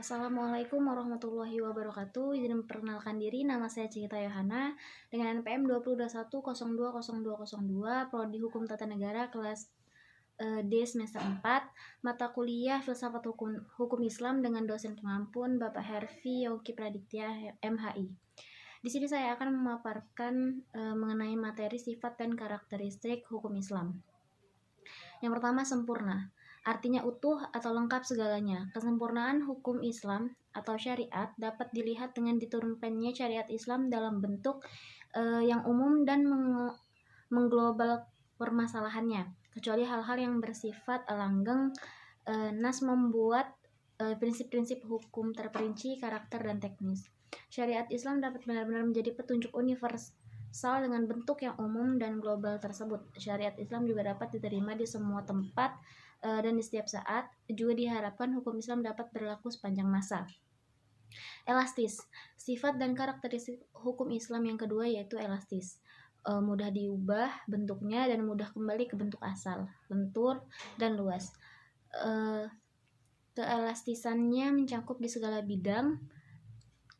Assalamualaikum warahmatullahi wabarakatuh. Izin memperkenalkan diri, nama saya Cita Yohana dengan NPM 2021020202, Prodi Hukum Tata Negara kelas D semester 4, mata kuliah Filsafat Hukum Islam dengan dosen pengampun Bapak Hervi Yogi Praditya MHI. Di sini saya akan memaparkan mengenai materi sifat dan karakteristik hukum Islam. Yang pertama, sempurna. Artinya utuh atau lengkap segalanya. Kesempurnaan hukum Islam atau syariat dapat dilihat dengan diturunkannya syariat Islam dalam bentuk yang umum dan mengglobal permasalahannya, kecuali hal-hal yang bersifat langgeng. Nas membuat prinsip-prinsip hukum terperinci, karakter, dan teknis. Syariat Islam dapat benar-benar menjadi petunjuk universal dengan bentuk yang umum dan global tersebut. Syariat Islam juga dapat diterima di semua tempat dan di setiap saat. Juga diharapkan hukum Islam dapat berlaku sepanjang masa. Elastis. Sifat dan karakteristik hukum Islam yang kedua yaitu elastis. Mudah diubah bentuknya dan mudah kembali ke bentuk asal, lentur dan luas. Keelastisannya mencakup di segala bidang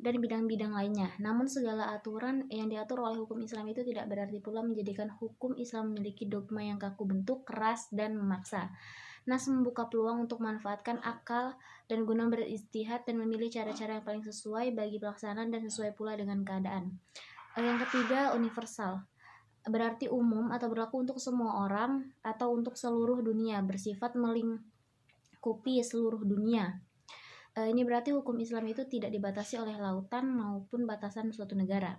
dan bidang-bidang lainnya. Namun segala aturan yang diatur oleh hukum Islam itu tidak berarti pula menjadikan hukum Islam memiliki dogma yang kaku bentuk, keras, dan memaksa. Nas membuka peluang untuk memanfaatkan akal dan guna beristihad dan memilih cara-cara yang paling sesuai bagi pelaksanaan dan sesuai pula dengan keadaan. Yang ketiga, universal. Berarti umum atau berlaku untuk semua orang atau untuk seluruh dunia, bersifat melingkupi seluruh dunia. Ini berarti hukum Islam itu tidak dibatasi oleh lautan maupun batasan suatu negara.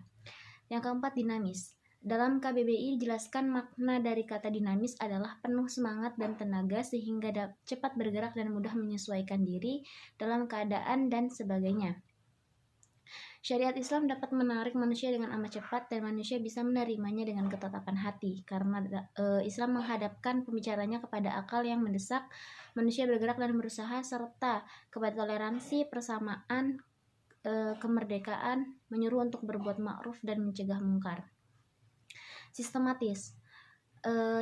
Yang keempat, dinamis. Dalam KBBI dijelaskan makna dari kata dinamis adalah penuh semangat dan tenaga sehingga cepat bergerak dan mudah menyesuaikan diri dalam keadaan dan sebagainya. Syariat Islam dapat menarik manusia dengan amat cepat dan manusia bisa menerimanya dengan ketetapan hati karena Islam menghadapkan pembicaranya kepada akal yang mendesak manusia bergerak dan berusaha serta kepada toleransi, persamaan, kemerdekaan, menyuruh untuk berbuat ma'ruf dan mencegah mungkar. Sistematis.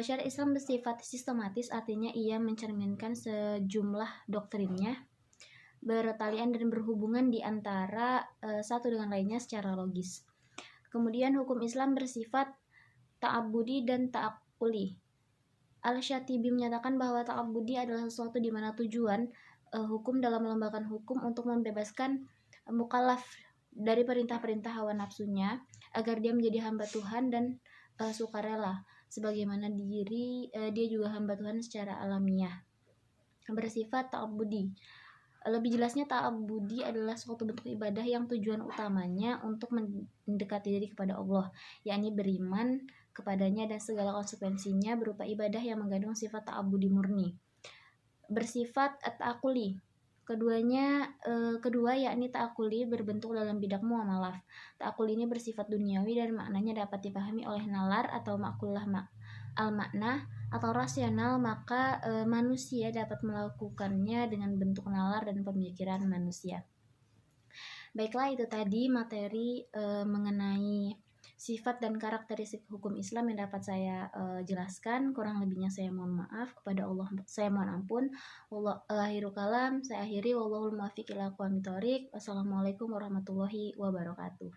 Syariat Islam bersifat sistematis, artinya ia mencerminkan sejumlah doktrinnya bertalian dan berhubungan di antara satu dengan lainnya secara logis. Kemudian hukum Islam bersifat ta'abudi dan ta'akuli. Al-Syatibi menyatakan bahwa ta'abudi adalah sesuatu di mana tujuan hukum dalam melembagakan hukum untuk membebaskan mukallaf dari perintah-perintah hawa nafsunya agar dia menjadi hamba Tuhan dan sukarela sebagaimana dia juga hamba Tuhan secara alamiah. Bersifat ta'abudi. Lebih jelasnya, ta'abudi adalah suatu bentuk ibadah yang tujuan utamanya untuk mendekati diri kepada Allah, yakni beriman kepadanya dan segala konsekuensinya berupa ibadah yang mengandung sifat ta'abudi murni. Bersifat ta'akuli. Kedua yakni ta'akuli berbentuk dalam bidang muamalah. Ta'akul ini bersifat duniawi dan maknanya dapat dipahami oleh nalar atau makulah al-makna atau rasional, maka manusia dapat melakukannya dengan bentuk nalar dan pemikiran manusia. Baiklah, itu tadi materi mengenai sifat dan karakteristik hukum Islam yang dapat saya jelaskan. Kurang lebihnya saya mohon maaf, kepada Allah saya mohon ampun. Akhirul kalam, saya akhiri. Wallahul muwaffiq ila aqwamit thoriq. Wassalamualaikum warahmatullahi wabarakatuh.